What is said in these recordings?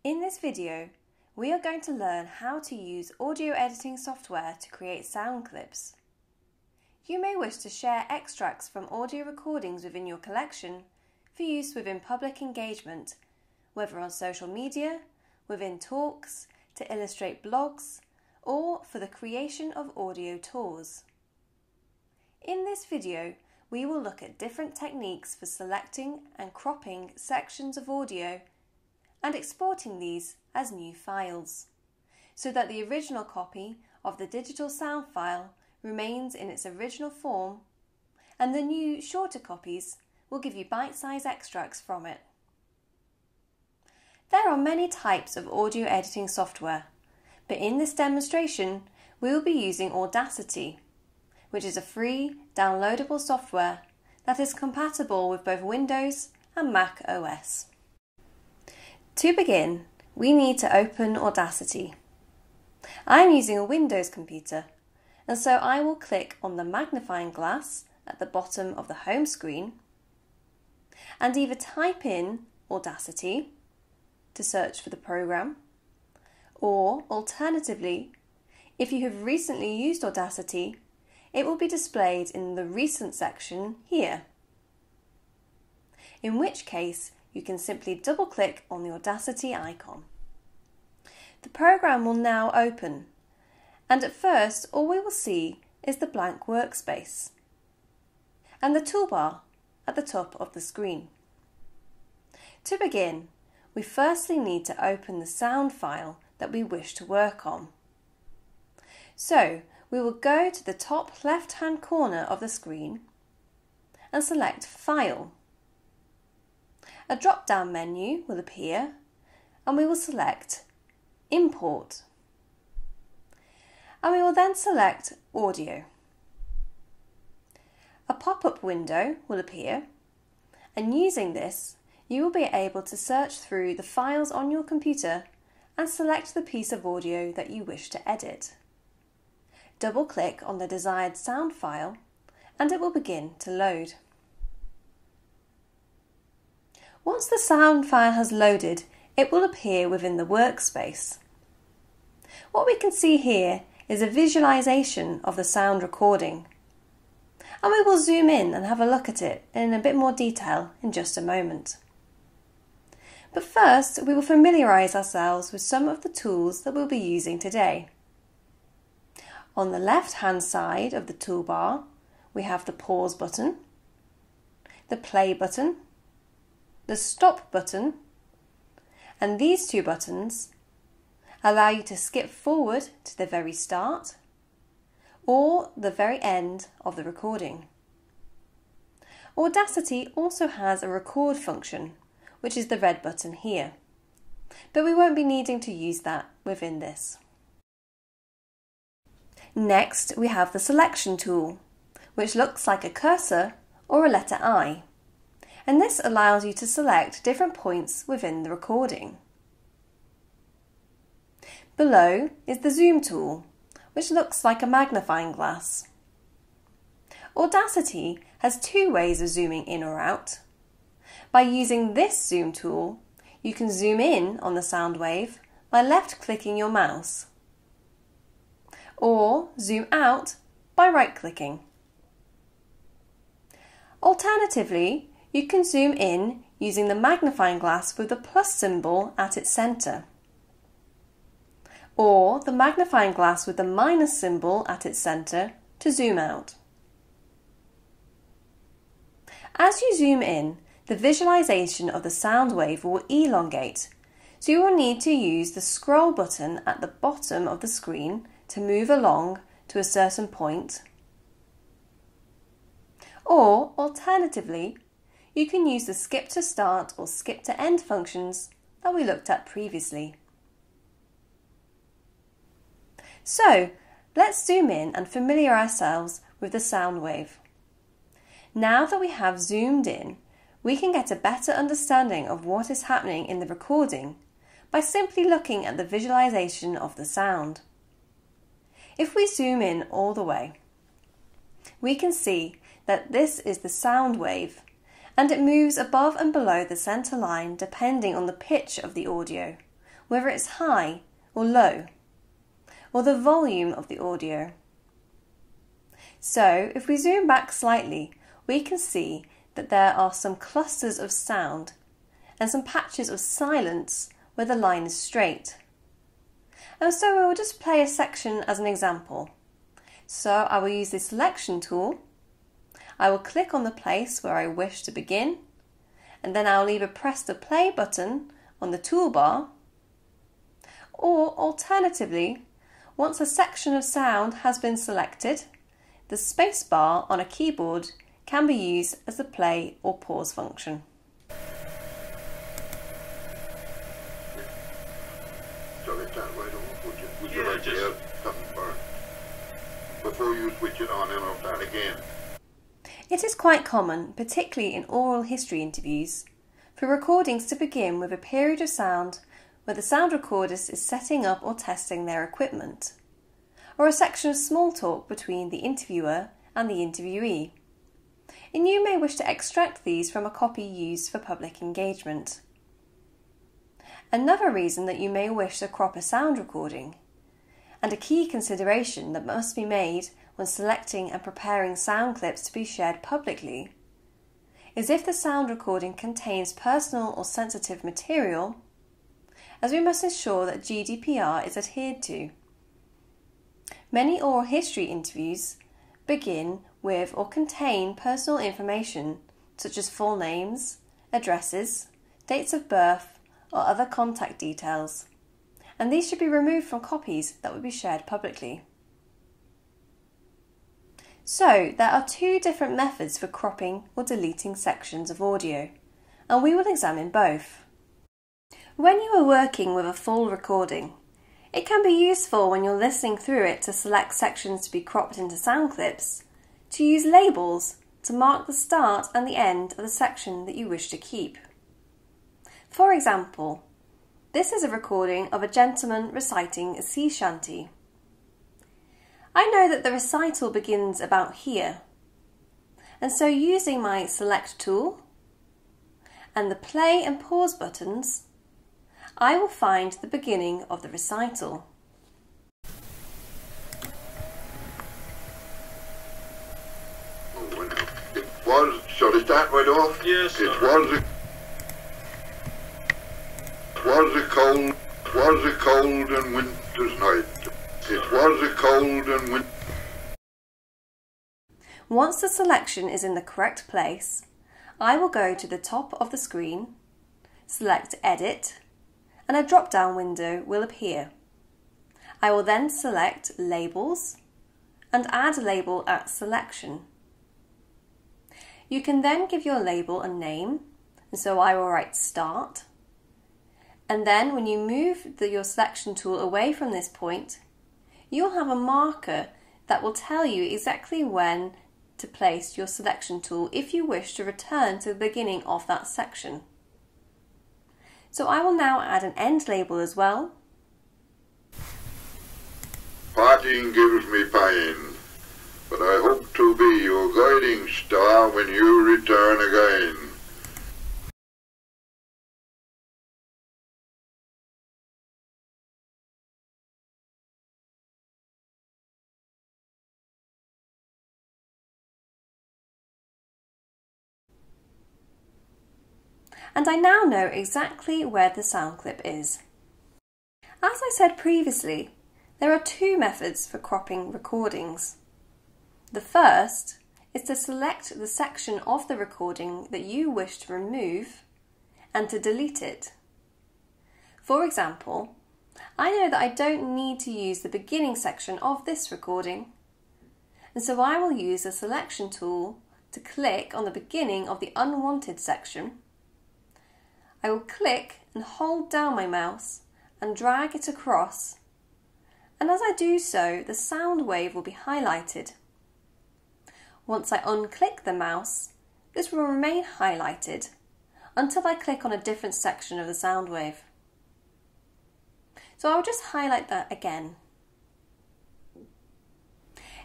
In this video, we are going to learn how to use audio editing software to create sound clips. You may wish to share extracts from audio recordings within your collection for use within public engagement, whether on social media, within talks, to illustrate blogs, or for the creation of audio tours. In this video, we will look at different techniques for selecting and cropping sections of audio and exporting these as new files, so that the original copy of the digital sound file remains in its original form and the new shorter copies will give you bite-sized extracts from it. There are many types of audio editing software, but in this demonstration we will be using Audacity, which is a free downloadable software that is compatible with both Windows and Mac OS. To begin, we need to open Audacity. I am using a Windows computer, and so I will click on the magnifying glass at the bottom of the home screen and either type in Audacity to search for the program, or alternatively, if you have recently used Audacity, it will be displayed in the Recent section here, in which case you can simply double-click on the Audacity icon. The program will now open, and at first all we will see is the blank workspace and the toolbar at the top of the screen. To begin, we firstly need to open the sound file that we wish to work on. So we will go to the top left-hand corner of the screen and select File. A drop-down menu will appear and we will select Import. And we will then select Audio. A pop-up window will appear, and using this you will be able to search through the files on your computer and select the piece of audio that you wish to edit. Double-click on the desired sound file and it will begin to load. Once the sound file has loaded, it will appear within the workspace. What we can see here is a visualization of the sound recording, and we will zoom in and have a look at it in a bit more detail in just a moment. But first, we will familiarise ourselves with some of the tools that we'll be using today. On the left-hand side of the toolbar, we have the pause button, the play button, the stop button, and these two buttons allow you to skip forward to the very start or the very end of the recording. Audacity also has a record function, which is the red button here, but we won't be needing to use that within this. Next, we have the selection tool, which looks like a cursor or a letter I, and this allows you to select different points within the recording. Below is the zoom tool, which looks like a magnifying glass. Audacity has two ways of zooming in or out. By using this zoom tool, you can zoom in on the sound wave by left-clicking your mouse, or zoom out by right-clicking. Alternatively, you can zoom in using the magnifying glass with the plus symbol at its centre, or the magnifying glass with the minus symbol at its centre to zoom out. As you zoom in, the visualization of the sound wave will elongate, so you will need to use the scroll button at the bottom of the screen to move along to a certain point. Or, alternatively, you can use the skip to start or skip to end functions that we looked at previously. So, let's zoom in and familiarise ourselves with the sound wave. Now that we have zoomed in, we can get a better understanding of what is happening in the recording by simply looking at the visualization of the sound. If we zoom in all the way, we can see that this is the sound wave, and it moves above and below the center line depending on the pitch of the audio, whether it's high or low, or the volume of the audio. So if we zoom back slightly, we can see that there are some clusters of sound and some patches of silence where the line is straight. And so I will just play a section as an example. So I will use the selection tool. I will click on the place where I wish to begin, and then I'll either press the play button on the toolbar, or alternatively, once a section of sound has been selected, the space bar on a keyboard can be used as the play or pause function. Before you switch it on and off that again. It is quite common, particularly in oral history interviews, for recordings to begin with a period of sound where the sound recordist is setting up or testing their equipment, or a section of small talk between the interviewer and the interviewee. And you may wish to extract these from a copy used for public engagement. Another reason that you may wish to crop a sound recording, and a key consideration that must be made when selecting and preparing sound clips to be shared publicly, is if the sound recording contains personal or sensitive material, as we must ensure that GDPR is adhered to. Many oral history interviews begin with or contain personal information such as full names, addresses, dates of birth, or other contact details, and these should be removed from copies that would be shared publicly. So, there are two different methods for cropping or deleting sections of audio, and we will examine both. When you are working with a full recording, it can be useful when you're listening through it to select sections to be cropped into sound clips, to use labels to mark the start and the end of the section that you wish to keep. For example, this is a recording of a gentleman reciting a sea shanty. I know that the recital begins about here, and so using my select tool and the play and pause buttons, I will find the beginning of the recital. Shall I start right off? Yes, sir. It was a cold and winter's night. It was a cold and winter. Once the selection is in the correct place, I will go to the top of the screen, select Edit, and a drop-down window will appear. I will then select Labels and add a label at Selection. You can then give your label a name, and so I will write Start. And then when you move your selection tool away from this point, you'll have a marker that will tell you exactly when to place your selection tool if you wish to return to the beginning of that section. So I will now add an end label as well. Parting gives me pain, but I hope to be your guiding star when you return again. And I now know exactly where the sound clip is. As I said previously, there are two methods for cropping recordings. The first is to select the section of the recording that you wish to remove and to delete it. For example, I know that I don't need to use the beginning section of this recording, and so I will use the selection tool to click on the beginning of the unwanted section. I will click and hold down my mouse and drag it across, and as I do so, the sound wave will be highlighted. Once I unclick the mouse, this will remain highlighted until I click on a different section of the sound wave. So I'll just highlight that again.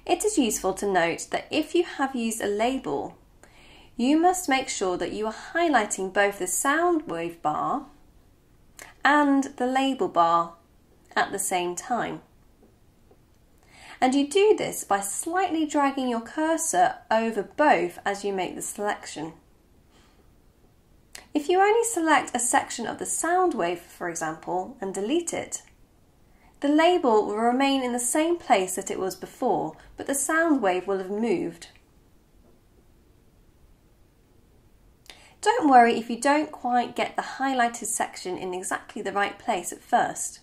It is useful to note that if you have used a label, you must make sure that you are highlighting both the sound wave bar and the label bar at the same time. And you do this by slightly dragging your cursor over both as you make the selection. If you only select a section of the sound wave, for example, and delete it, the label will remain in the same place that it was before, but the sound wave will have moved. Don't worry if you don't quite get the highlighted section in exactly the right place at first.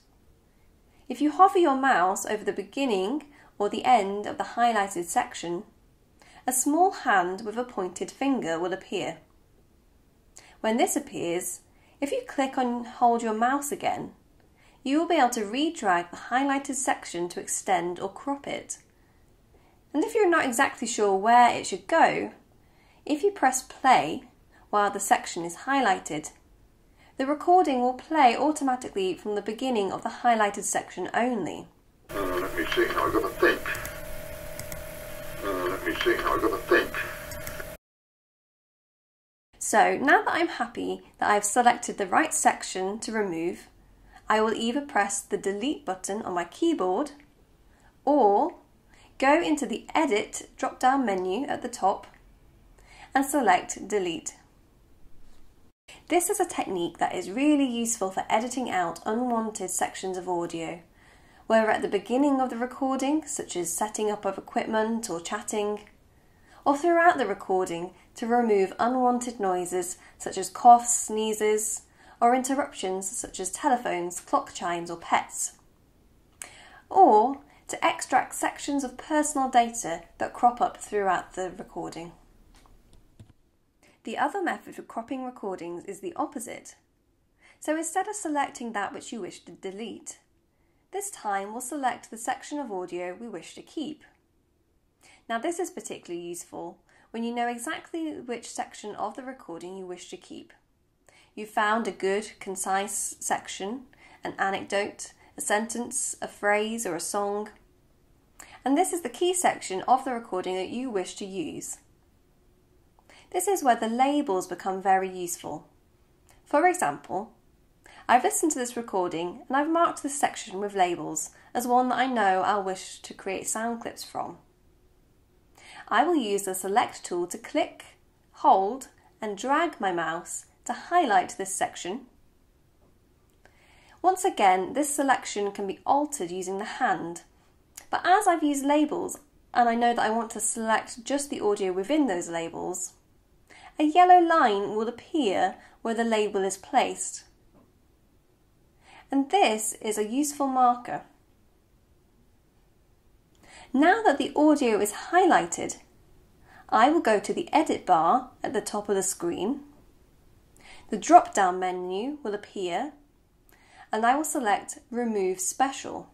If you hover your mouse over the beginning or the end of the highlighted section, a small hand with a pointed finger will appear. When this appears, if you click and hold your mouse again, you will be able to re-drag the highlighted section to extend or crop it. And if you're not exactly sure where it should go, if you press play while the section is highlighted, the recording will play automatically from the beginning of the highlighted section only. Let me see how I've got to think. Let me see how I've got to think. So now that I'm happy that I've selected the right section to remove, I will either press the delete button on my keyboard or go into the edit drop-down menu at the top and select delete. This is a technique that is really useful for editing out unwanted sections of audio, whether at the beginning of the recording, such as setting up of equipment or chatting, or throughout the recording to remove unwanted noises such as coughs, sneezes, or interruptions such as telephones, clock chimes or pets, or to extract sections of personal data that crop up throughout the recording. The other method for cropping recordings is the opposite. So instead of selecting that which you wish to delete, this time we'll select the section of audio we wish to keep. Now this is particularly useful when you know exactly which section of the recording you wish to keep. You've found a good, concise section, an anecdote, a sentence, a phrase or a song, and this is the key section of the recording that you wish to use. This is where the labels become very useful. For example, I've listened to this recording and I've marked this section with labels as one that I know I'll wish to create sound clips from. I will use the select tool to click, hold and drag my mouse to highlight this section. Once again, this selection can be altered using the hand, but as I've used labels and I know that I want to select just the audio within those labels, a yellow line will appear where the label is placed. And this is a useful marker. Now that the audio is highlighted, I will go to the edit bar at the top of the screen. The drop-down menu will appear and I will select Remove Special.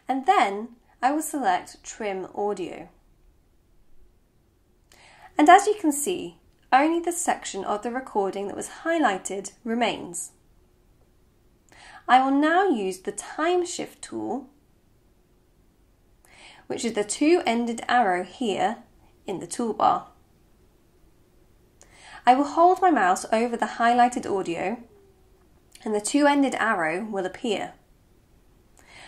And then I will select Trim Audio. And as you can see, only the section of the recording that was highlighted remains. I will now use the Time Shift tool, which is the two-ended arrow here in the toolbar. I will hold my mouse over the highlighted audio and the two-ended arrow will appear.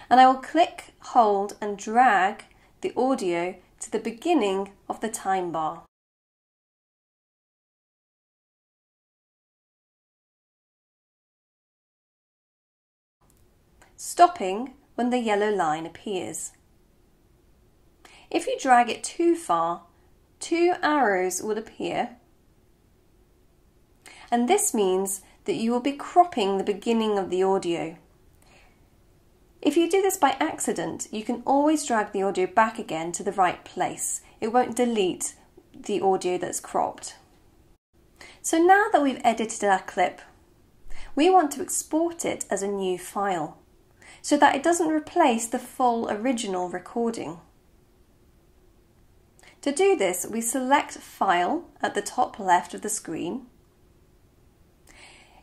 And I will click, hold and drag the audio to the beginning of the time bar. Stopping when the yellow line appears. If you drag it too far, two arrows will appear, and this means that you will be cropping the beginning of the audio. If you do this by accident, you can always drag the audio back again to the right place. It won't delete the audio that's cropped. So now that we've edited our clip, we want to export it as a new file, so that it doesn't replace the full original recording. To do this, we select File at the top left of the screen.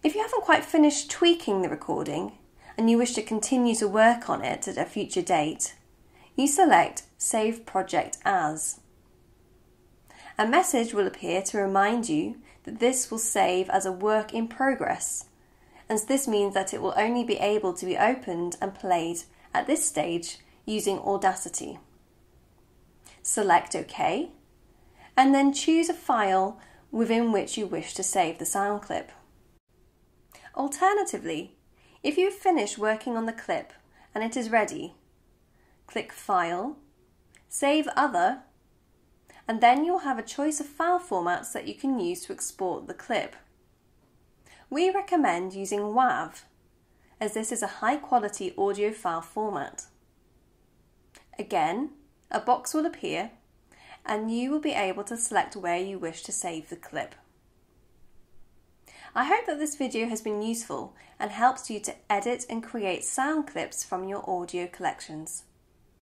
If you haven't quite finished tweaking the recording and you wish to continue to work on it at a future date, you select Save Project As. A message will appear to remind you that this will save as a work in progress, and this means that it will only be able to be opened and played at this stage using Audacity. Select OK, and then choose a file within which you wish to save the sound clip. Alternatively, if you've finished working on the clip and it is ready, click File, Save Other, and then you'll have a choice of file formats that you can use to export the clip. We recommend using WAV, as this is a high-quality audio file format. Again, a box will appear, and you will be able to select where you wish to save the clip. I hope that this video has been useful and helps you to edit and create sound clips from your audio collections.